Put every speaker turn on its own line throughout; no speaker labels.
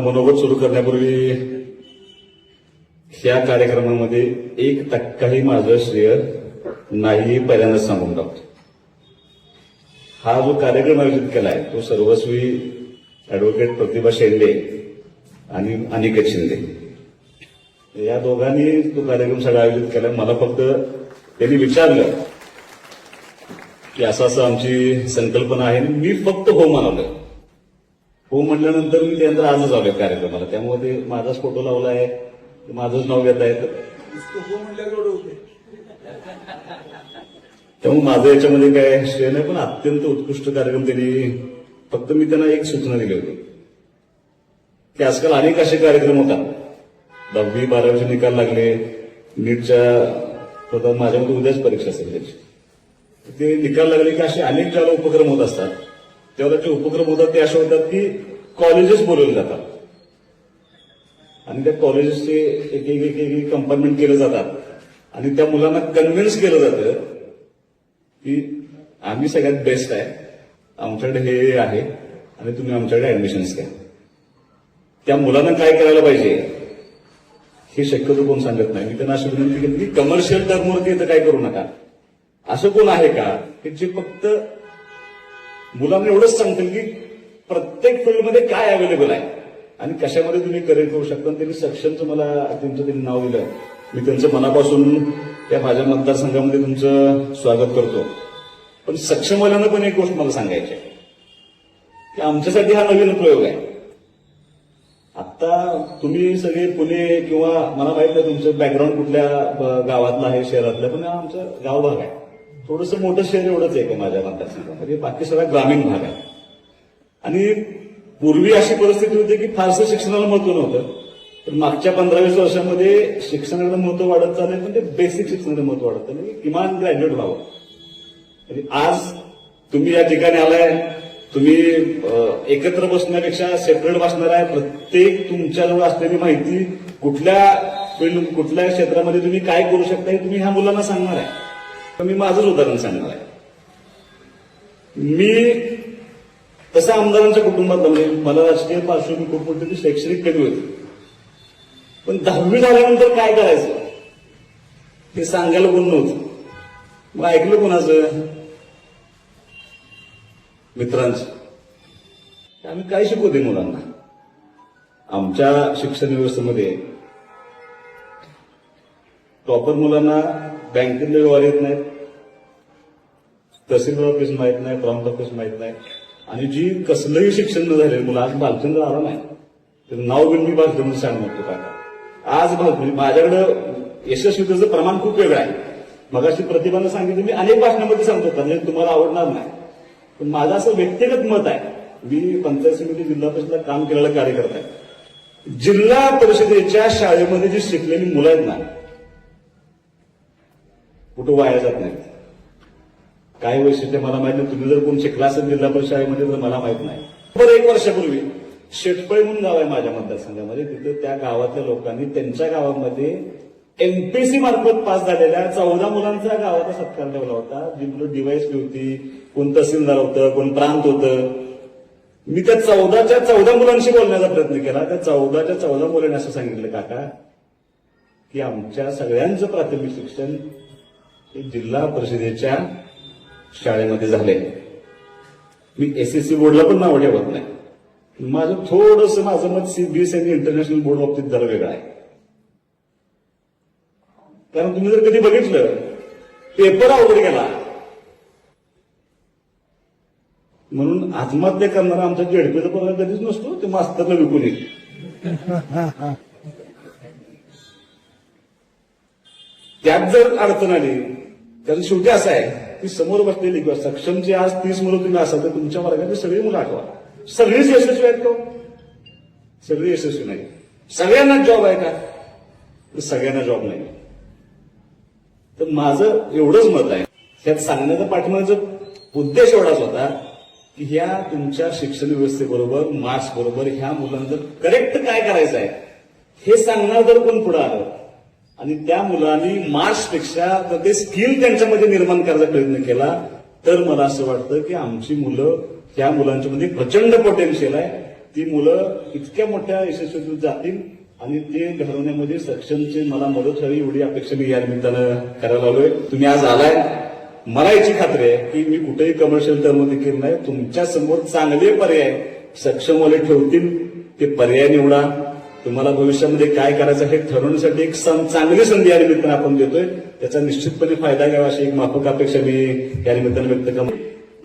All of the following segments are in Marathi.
मनोगत सुरू करण्यापूर्वी ह्या कार्यक्रमामध्ये 1% माझं श्रेय नाही पहिल्यांदाच सांगून टाकतो. हा जो कार्यक्रम आयोजित केलाय तो सर्वस्वी ऍडव्होकेट प्रतिभा शेंडे आणि अनिकेत शिंदे या दोघांनी तो कार्यक्रम सगळा आयोजित केलाय. मला फक्त त्यांनी विचारलं की असं आमची संकल्पना आहे. मी फक्त हो म्हणालो. हो म्हटल्यानंतर मी त्यानंतर आजच आलोय कार्यक्रमाला. त्यामुळे ते माझाच फोटो लावला आहे, माझंच नाव घेत आहे. त्यामुळे माझं याच्यामध्ये काय श्रेय नाही, पण अत्यंत उत्कृष्ट कार्यक्रम त्यांनी. फक्त मी त्यांना एक सूचना दिली होती की आजकाल अनेक असे कार्यक्रम होतात. 10वी 12वीचे निकाल लागले, नीटच्या माझ्यामध्ये उद्याच परीक्षा असेल त्याची. ते निकाल लागले की असे अनेक ज्याला उपक्रम होत असतात, तेव्हा त्याचे उपक्रम होतात ते असे होतात की कॉलेजेस बोलवले जातात आणि त्या कॉलेजेसचे एक कंपार्टमेंट केले जातात आणि त्या मुलांना कन्व्हिन्स केलं जातं की आम्ही सगळ्यात बेस्ट आहे, आमच्याकडे हे आहे आणि तुम्ही आमच्याकडे ऍडमिशन्स घ्या. त्या मुलांना काय करायला पाहिजे हे शक्यतो कोण सांगत नाही. मी त्यांना अशी विनंती केली की कमर्शियल टर्मवरती इथं काय करू नका. असं कोण आहे का की जे फक्त मुलांना एवढंच सांगतील की प्रत्येक फील्डमध्ये काय अवेलेबल आहे आणि कशामध्ये तुम्ही करिअर करू शकता. त्यांनी सक्षमचं मला त्यांनी नाव दिलं. मी त्यांचं मनापासून त्या माझ्या मतदारसंघामध्ये तुमचं स्वागत करतो. पण सक्षमवाल्यांना पण एक गोष्ट मला सांगायची आहे की आमच्यासाठी हा नवीन प्रयोग आहे. आता तुम्ही सगळे पुणे किंवा मला माहित नाही तुमचं बॅकग्राऊंड कुठल्या गावातलं आहे, शहरातलं, पण आमचं गाव भाग आहे. थोडंसं मोठं शहर एवढंच आहे का माझ्या मतदारसंघामध्ये, बाकी सगळा ग्रामीण भाग आहे. आणि पूर्वी अशी परिस्थिती होती की फारसं शिक्षणाला महत्व नव्हतं. पण मागच्या 15-20 वर्षांमध्ये शिक्षणाला महत्व वाढत चाललंय. पण ते बेसिक शिक्षणाला महत्व वाढत चाललंय, किमान ग्रॅज्युएट व्हावं. म्हणजे आज तुम्ही या ठिकाणी आलाय, तुम्ही एकत्र बसण्यापेक्षा सेपरेट बसणार आहे. प्रत्येक तुमच्याजवळ असलेली माहिती कुठल्या फील्ड कुठल्या क्षेत्रामध्ये तुम्ही काय करू शकता हे तुम्ही ह्या मुलांना सांगणार आहे. तर मी माझंच उदाहरण सांगणार आहे. मी तसं आमदारांच्या कुटुंबात म्हणजे मला राजकीय पार्श्वभूमी खूप मोठी होती, शैक्षणिक कमी होती. पण 10वी झाल्यानंतर काय करायचं हे सांगायला कोण नव्हतं. मग ऐकलं कोणाचं? मित्रांचं. आम्ही काय शिकवते मुलांना? आमच्या शिक्षण व्यवस्थेमध्ये टॉपर मुलांना बँकेतले व्यवहार येत नाहीत, तहसील ऑफिस माहित नाही, प्रांत ऑफिस माहित नाही. आणि जी कसलंही शिक्षण न झालेलं मुलं, आज भालचंद्र आला नाही तर नाव घेऊन मी भालचंद्र सांगतो का आज म्हणजे माझ्याकडं यशस्वीतेचं प्रमाण खूप वेगळं आहे. मगाशी प्रतिभानं सांगितलं, मी अनेक भाषणामध्ये सांगतो म्हणजे तुम्हाला आवडणार नाही, पण माझं असं व्यक्तिगत मत आहे. मी पंचायत समिती जिल्हा परिषदेला काम केलेला कार्यकर्ता आहे. जिल्हा परिषदेच्या शाळेमध्ये जी शिकलेली मुलं आहेत ना, कुठं वाया जात नाहीत. काय वैशिष्ट्य मला माहित नाही. तुम्ही जर कोण शिकला असेल जिल्हा परिषद शाळेमध्ये तर मला माहित नाही. बरं, 1 वर्षापूर्वी शेटपळे म्हणून गाव आहे माझ्या मतदारसंघामध्ये. तिथं त्या गावातल्या लोकांनी त्यांच्या गावामध्ये एमपीएससी मार्फत पास झालेल्या 14 मुलांचा गावाचा सत्कार ठेवला होता. जी मुलं डीवायएसपी होती, कोण तहसीलदार होतं, कोण प्रांत होतं. मी त्या 14च्या 14 मुलांशी बोलण्याचा प्रयत्न केला. त्या 14च्या 14 मुलांनी असं सांगितलं, काका की आमच्या सगळ्यांचं प्राथमिक शिक्षण हे जिल्हा परिषदेच्या शाळेमध्ये झाले. मी एसएससी बोर्डला पण नाव ठेवत नाही. माझं मत सीबीएसई इंटरनॅशनल बोर्ड बाबतीत जरा वेगळं आहे. कारण तुम्ही जर कधी बघितलं, पेपर अवघड गेला म्हणून आत्महत्या करणारा आमचा जेडपीचा पगार कधीच नसतो. ते मास्तरला विकून येईल. त्यात जर अडचण आली तर शेवटी असं आहे की समोर बसलेली किंवा सक्षमची आज 30 मुलं तुम्ही असाल तर तुमच्या वर्गातली सगळी मुलं आठवा. सगळीच यशस्वी आहेत का? सगळी यशस्वी नाही. सगळ्यांना जॉब आहे का? तर सगळ्यांना जॉब नाही. तर माझं एवढंच मत आहे, ह्यात सांगण्याचा पाठिंबाचा उद्देश एवढाच होता की ह्या तुमच्या शिक्षण व्यवस्थेबरोबर मार्क्स बरोबर ह्या मुलांना जर करेक्ट काय करायचं आहे हे सांगणार जर कोण पुढे आलं आणि त्या मुलांनी मार्क्सपेक्षा जर ते स्किल त्यांच्यामध्ये निर्माण करायचा प्रयत्न केला तर मला असं वाटतं की आमची मुलं, त्या मुलांच्यामध्ये प्रचंड पोटेन्शियल आहे ती मुलं इतक्या मोठ्या यशस्वीत जातील आणि ते घडवण्यामध्ये सक्षमची मला मदत व्हावी एवढी अपेक्षा मी या निमित्तानं करायला आलोय. तुम्ही आज आलाय, मला याची खात्री आहे की मी कुठेही कमर्शियल टर्ममध्ये केलं नाही. तुमच्या समोर चांगले पर्याय सक्षमवाले ठेवतील, ते पर्याय निवडा. तुम्हाला भविष्यामध्ये काय करायचं हे ठरवण्यासाठी एक चांगली संधी या निमित्तानं आपण देतोय. त्याचा निश्चितपणे फायदा घ्यावा अशी एक माफक अपेक्षा मी या निमित्तानं व्यक्त करतो.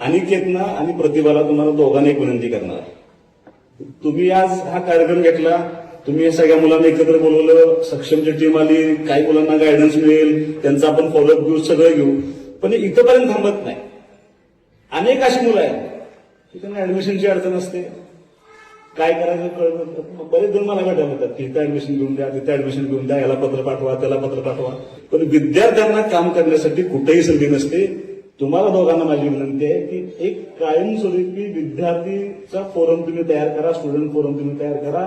अनिकेतना आणि प्रतिभाला तुम्हाला दोघांना एक विनंती करणार. तुम्ही आज हा कार्यक्रम घेतला, तुम्ही या सगळ्या मुलांना एकत्र बोलवलं, सक्षमची टीम आली, काही मुलांना गायडन्स मिळेल, त्यांचा आपण फॉलोअप घेऊ, सगळं घेऊ. पण इथंपर्यंत थांबत नाही. अनेक अशी मुलं आहेत की त्यांना ऍडमिशनची अडचण असते, काय करायचं कळत. बरेच जण मला भेटायला होतात की इथं ऍडमिशन घेऊन द्या, तिथं ऍडमिशन घेऊन द्या, याला पत्र पाठवा, त्याला पत्र पाठवा. पण विद्यार्थ्यांना काम करण्यासाठी कुठेही संधी नसते. तुम्हाला दोघांना माझी विनंती आहे की एक कायमस्वरूपी विद्यार्थीचा फोरम तुम्ही तयार करा, स्टुडंट फोरम तुम्ही तयार करा.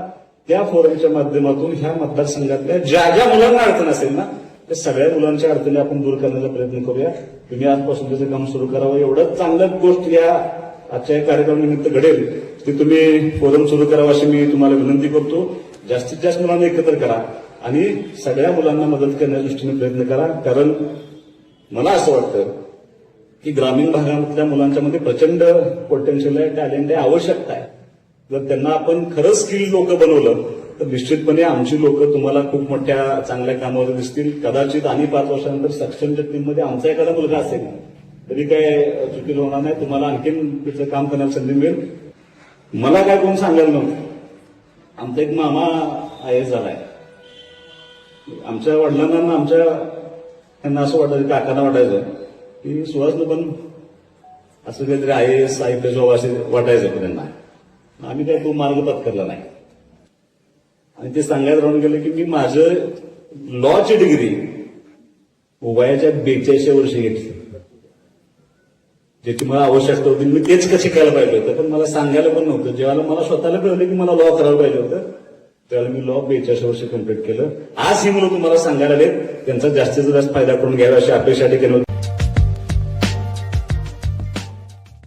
त्या फोरमच्या माध्यमातून ह्या मतदारसंघातल्या ज्या ज्या मुलांना अडचण असेल ना, त्या सगळ्या मुलांच्या अडचणी आपण दूर करण्याचा प्रयत्न करूया. तुम्ही आजपासून त्याचं काम सुरू करावं. एवढं चांगलं गोष्ट या आजच्या या कार्यक्रमानिमित्त घडेल ती तुम्ही फोरम सुरू करावं अशी मी तुम्हाला विनंती करतो. जास्तीत जास्त मुलांना एकत्र करा आणि सगळ्या मुलांना मदत करण्याच्या दृष्टीने प्रयत्न करा. कारण मला असं वाटतं की ग्रामीण भागातल्या मुलांच्या मध्ये प्रचंड पोटेन्शियल आहे, टॅलेंट आहे, आवश्यकता आहे. जर त्यांना आपण खरंच स्किल लोक बनवलं तर निश्चितपणे आमची लोक तुम्हाला खूप मोठ्या चांगल्या कामावर दिसतील. कदाचित आणि 5 वर्षानंतर सक्षमच्या टीममध्ये आमचा एखादा मुलगा असेल तरी काय चुकीचं होणार नाही. तुम्हाला आणखीन तिचं काम करण्याची संधी मिळेल. मला काय कोण सांगायला नव्हतं. आमचा एक मामा IAS झालाय. आमच्या वडिलांना आमच्या त्यांना असं वाटायचं, काकांना वाटायचं की सुहासनं पण असं काहीतरी IAS IPS व्हावं असे वाटायचं पण त्यांना. आम्ही काय तो मार्ग पत्करला नाही. आणि ते सांगायला राहून गेलं की मी माझं लॉची डिग्री वयाच्या 42 वर्षी घेतली. ज्याची मला आवश्यकता होती मी तेच कसे शिकायला पाहिजे होतं, पण मला सांगायला पण नव्हतं. जेव्हा मला स्वतःला कळलं की मला लॉ करायला पाहिजे होतं त्यावेळेला मी लॉ 42 वर्ष कंप्लीट केलं. आज ही मुलं तुम्हाला सांगायला आलेत, त्यांचा जास्तीत जास्त फायदा करून घ्यावा अशी अपेक्षा ठिकाणी